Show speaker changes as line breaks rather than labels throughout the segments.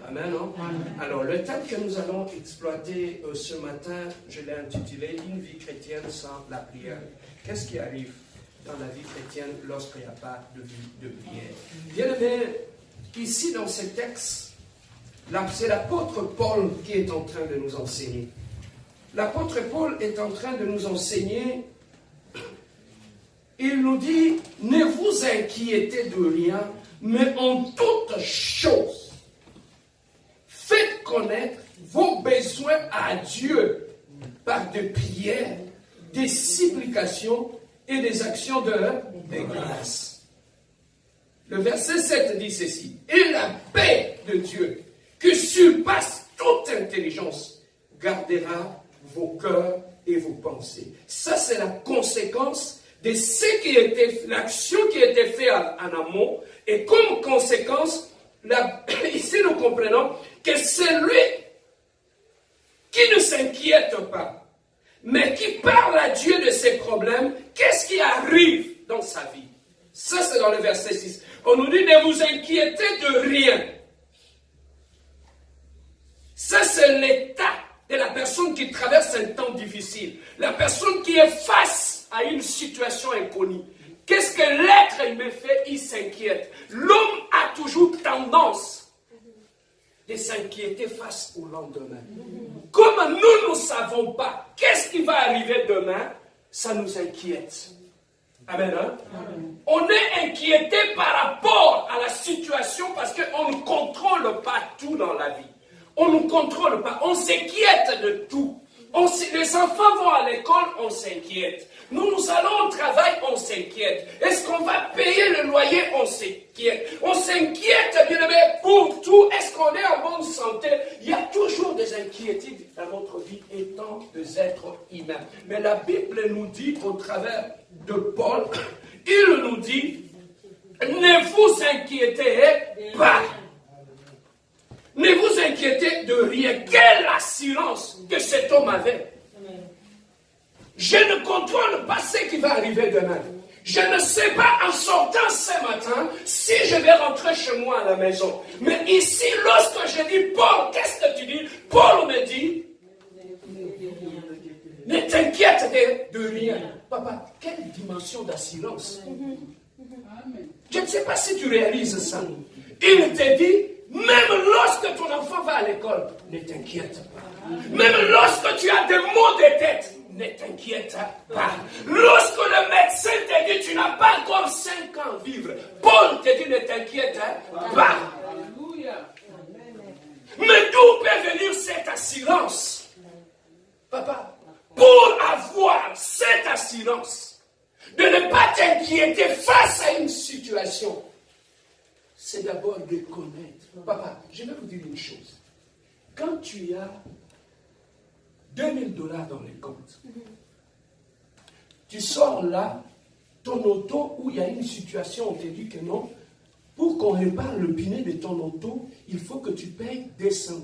Amen, non? Alors, le thème que nous allons exploiter ce matin, je l'ai intitulé « Une vie chrétienne sans la prière ». Qu'est-ce qui arrive dans la vie chrétienne lorsqu'il n'y a pas de vie de prière? Bien aimé, ici dans ce texte, c'est l'apôtre Paul qui est en train de nous enseigner. L'apôtre Paul est en train de nous enseigner. Il nous dit, ne vous inquiétez de rien, mais en toute chose, faites connaître vos besoins à Dieu par des prières, des supplications et des actions de grâce. Le verset 7 dit ceci, et la paix de Dieu, qui surpasse toute intelligence, gardera vos cœurs et vos pensées. Ça, c'est la conséquence de ce qui était, l'action qui était faite en amont, et comme conséquence, ici nous comprenons que celui qui ne s'inquiète pas, mais qui parle à Dieu de ses problèmes, qu'est-ce qui arrive dans sa vie? Ça, c'est dans le verset 6. On nous dit, ne vous inquiétez de rien. Ça, c'est l'état de la personne qui traverse un temps difficile. La personne qui est face à une situation inconnue. Qu'est-ce que l'être humain fait? Il s'inquiète. L'homme a toujours tendance de s'inquiéter face au lendemain. Comme nous ne savons pas qu'est-ce qui va arriver demain, ça nous inquiète. Amen. Hein? Amen. On est inquiété par rapport à la situation parce qu'on ne contrôle pas tout dans la vie. On ne contrôle pas, on s'inquiète de tout. Les enfants vont à l'école, on s'inquiète. Nous allons au travail, on s'inquiète. Est-ce qu'on va payer le loyer? On s'inquiète. On s'inquiète, bien aimé, pour tout. Est-ce qu'on est en bonne santé? Il y a toujours des inquiétudes dans notre vie étant des êtres humains. Mais la Bible nous dit, au travers de Paul, il nous dit, ne vous inquiétez pas. Ne vous inquiétez de rien. Quelle assurance que cet homme avait. Je ne contrôle pas ce qui va arriver demain. Je ne sais pas en sortant ce matin si je vais rentrer chez moi à la maison. Mais ici, lorsque je dis, Paul, qu'est-ce que tu dis? Paul me dit, ne t'inquiète de rien. Papa, quelle dimension d'assurance. Je ne sais pas si tu réalises ça. Il te dit, même lorsque ton enfant va à l'école, ne t'inquiète pas. Même lorsque tu as des maux de tête, ne t'inquiète pas. Lorsque le médecin te dit, tu n'as pas encore 5 ans à vivre, Paul te dit, ne t'inquiète pas. Mais d'où peut venir cette assurance? Papa, pour avoir cette assurance, de ne pas t'inquiéter face à une situation, c'est d'abord de connaître. Papa, je vais vous dire une chose. Quand tu as $2000 dans les comptes, tu sors là, ton auto, où il y a une situation, on te dit que non, pour qu'on répare le pneu de ton auto, il faut que tu payes $200.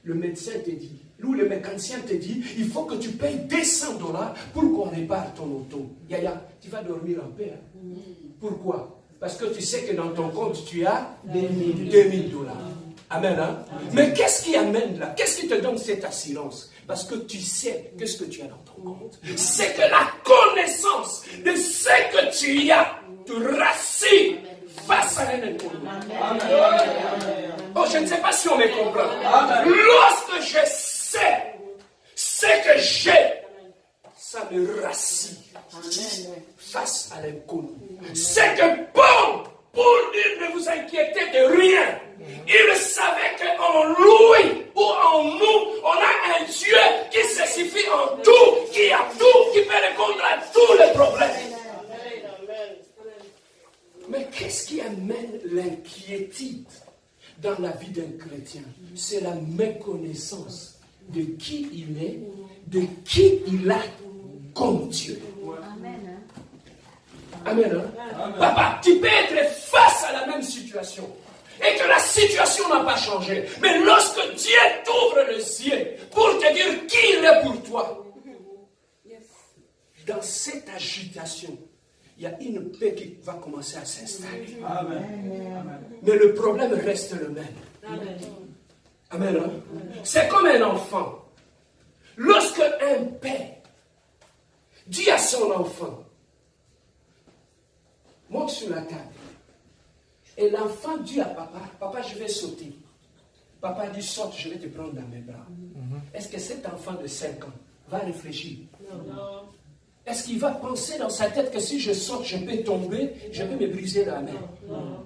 Le médecin te dit, ou le mécanicien te dit, il faut que tu payes $200 pour qu'on répare ton auto. Yaya, tu vas dormir en paix. Hein? Pourquoi? Parce que tu sais que dans ton compte, tu as $2000. Amen. Hein? Mais qu'est-ce qui amène là? Qu'est-ce qui te donne cette assurance? Parce que tu sais qu'est-ce que tu as dans ton compte. C'est que la connaissance de ce que tu as te rassure face à un inconnu. Oh, je ne sais pas si on me comprend. Lorsque je sais ce que j'ai, ça me rassure face à l'inconnu. C'est que Paul, pour dire ne vous inquiétez de rien, il savait qu'en lui ou en nous, on a un Dieu qui se suffit en tout, qui a tout, qui peut répondre à tous les problèmes. Mais qu'est-ce qui amène l'inquiétude dans la vie d'un chrétien? C'est la méconnaissance de qui il est, de qui il a comme Dieu. Amen. Amen. Hein? Papa, tu peux être face à la même situation et que la situation n'a pas changé. Mais lorsque Dieu t'ouvre les yeux pour te dire qui il est pour toi, dans cette agitation, il y a une paix qui va commencer à s'installer.
Amen.
Mais le problème reste le même.
Amen.
Amen. Hein? C'est comme un enfant. Lorsque un père dit à son enfant, monte sur la table. Et l'enfant dit à papa, papa, je vais sauter. Papa dit, saute, je vais te prendre dans mes bras. Est-ce que cet enfant de 5 ans va réfléchir?
Non.
Est-ce qu'il va penser dans sa tête que si je saute, je peux tomber, je peux me briser la main?
Non.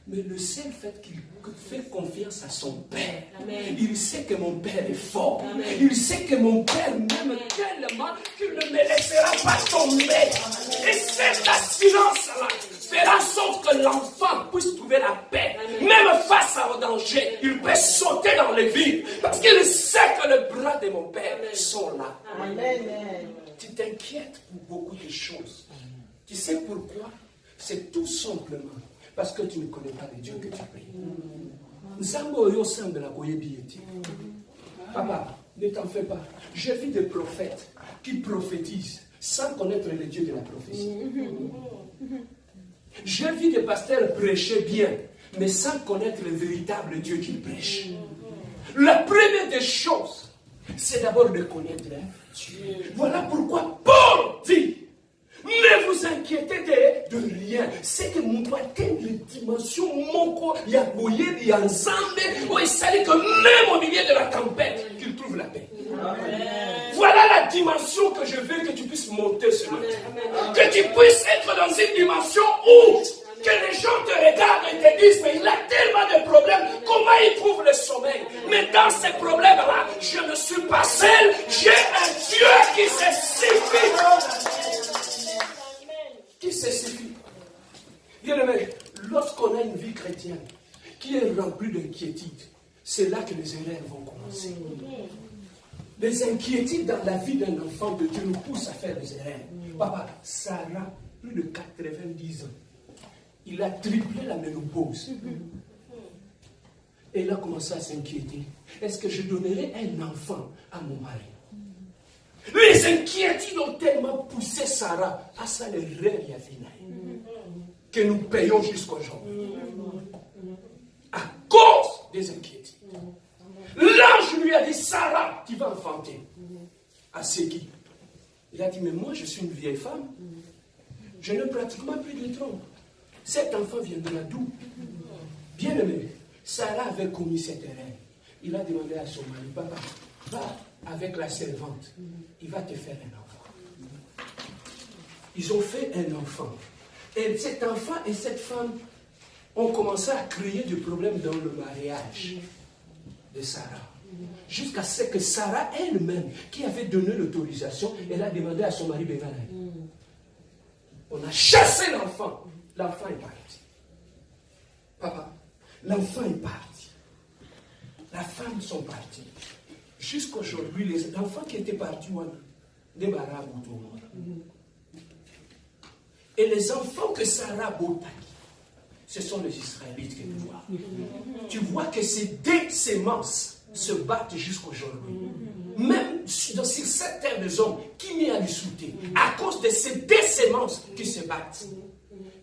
Mais le seul fait qu'il fait confiance à son père,
Amen.
il sait que mon père est fort.
Amen.
Il sait que mon père m'aime tellement qu'il ne me laissera pas tomber. Et cette assurance-là fera en sorte que l'enfant puisse trouver la paix.
Amen.
Même face au danger, il peut sauter dans les vides. Parce qu'il sait que les bras de mon père sont là.
Amen.
Tu t'inquiètes pour beaucoup de choses. Tu sais pourquoi? C'est tout simplement parce que tu ne connais pas le Dieu que tu pries. Papa, ne t'en fais pas. J'ai vu des prophètes qui prophétisent sans connaître le Dieu de la prophétie. J'ai vu des pasteurs prêcher bien, mais sans connaître le véritable Dieu qu'ils prêchent. La première des choses, c'est d'abord de connaître Dieu. Voilà pourquoi Paul dit, ne vous inquiétez de rien. C'est que mon doit atteindre les dimensions, mon corps, il y a bouillé, il y a ensemble, où il s'agit que même au milieu de la tempête, qu'il trouve la paix.
Amen.
Voilà la dimension que je veux que tu puisses monter ce matin. Que tu puisses être dans une dimension où que les gens te regardent et te disent, mais il a tellement de problèmes, comment il trouve le sommeil? Mais dans ces problèmes-là, je ne suis pas seul, j'ai un Dieu qui se suffit. Qui se suffit. Bien-aimé, lorsqu'on a une vie chrétienne qui est remplie d'inquiétudes, c'est là que les erreurs vont commencer. Les inquiétudes dans la vie d'un enfant de Dieu nous poussent à faire des erreurs. Papa, Sarah, plus de 90 ans, il a triplé la ménopause. Et il a commencé à s'inquiéter. Est-ce que je donnerai un enfant à mon mari? Les inquiétudes ont tellement poussé Sarah à ça, les rêves que nous payons jusqu'aujourd'hui. À cause des inquiétudes. L'ange lui a dit, Sarah, tu vas enfanter. À Séki. Il a dit, mais moi je suis une vieille femme. Je n'ai pratiquement plus de trompe. Cet enfant viendra d'où? Bien aimé, Sarah avait commis cette erreur. Il a demandé à son mari, papa, va avec la servante. Il va te faire un enfant. Ils ont fait un enfant. Et cet enfant et cette femme ont commencé à créer des problèmes dans le mariage de Sarah. Jusqu'à ce que Sarah elle-même, qui avait donné l'autorisation, elle a demandé à son mari Benanaï. On a chassé l'enfant. L'enfant est parti. Papa, l'enfant est parti. La femme sont partis. Jusqu'aujourd'hui, les enfants qui étaient partis, débarrassent autour. Et les enfants que Sarah Botaki, ce sont les Israélites que tu vois. Tu vois que ces deux semences se battent jusqu'aujourd'hui. Même sur cette terre des hommes, qui m'y a insulté à cause de ces deux semences qui se battent.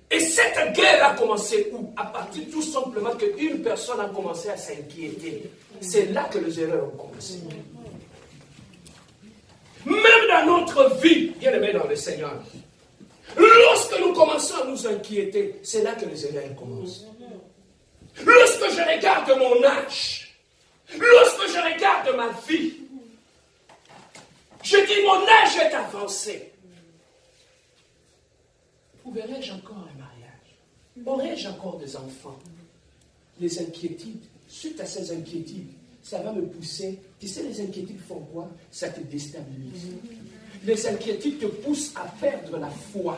Et cette guerre a commencé où? À partir tout simplement qu'une personne a commencé à s'inquiéter. C'est là que les erreurs ont commencé. Même dans notre vie, bien aimé dans le Seigneur, lorsque nous commençons à nous inquiéter, c'est là que les erreurs commencent. Lorsque je regarde mon âge, lorsque je regarde ma vie, je dis mon âge est avancé. Trouverai-je encore un mariage? Aurai-je encore des enfants? Les inquiétudes, suite à ces inquiétudes, ça va me pousser. Tu sais, les inquiétudes font quoi? Ça te déstabilise. Les inquiétudes te poussent à perdre la foi.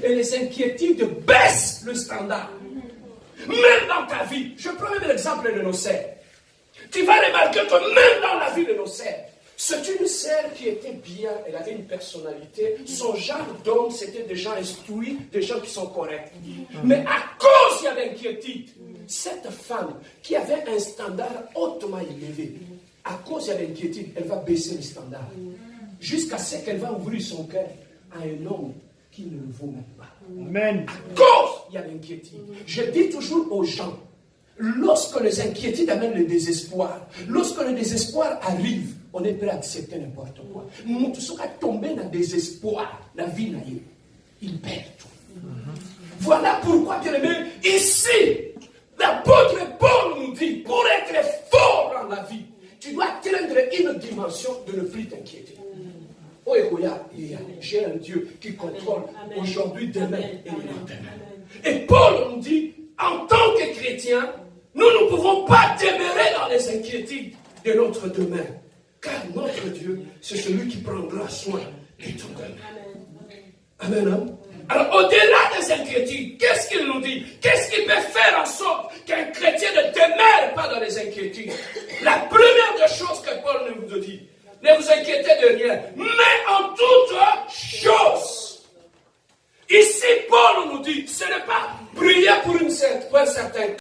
Et les inquiétudes baissent le standard. Même dans ta vie, je prends même l'exemple de nos sœurs. Tu vas remarquer que même dans la vie de nos sœurs, c'est une sœur qui était bien, elle avait une personnalité, son genre d'homme, c'était des gens instruits, des gens qui sont corrects. Mais à cause de l'inquiétude, cette femme qui avait un standard hautement élevé, à cause de l'inquiétude, elle va baisser le standard. Jusqu'à ce qu'elle va ouvrir son cœur à un homme qui ne le vaut même pas.
Amen.
Cause, il y a l'inquiétude. Je dis toujours aux gens, lorsque les inquiétudes amènent le désespoir, lorsque le désespoir arrive, on est prêt à accepter n'importe quoi. Nous sommes tombés dans le désespoir, la vie n'a eu. Il perd tout. Voilà pourquoi, bien aimé, ici, l'apôtre Paul nous dit, pour être fort dans la vie, tu dois atteindre une dimension de ne plus t'inquiéter. Oh, j'ai un Dieu qui contrôle aujourd'hui, demain et le lendemain. Et Paul nous dit, en tant que chrétiens, nous ne pouvons pas demeurer dans les inquiétudes de notre demain. Car notre Dieu, c'est celui qui prendra soin de ton demain. Amen. Hein? Alors, au-delà des inquiétudes, qu'est-ce qu'il nous dit? Qu'est-ce qui peut faire en sorte qu'un chrétien ne demeure pas dans les inquiétudes?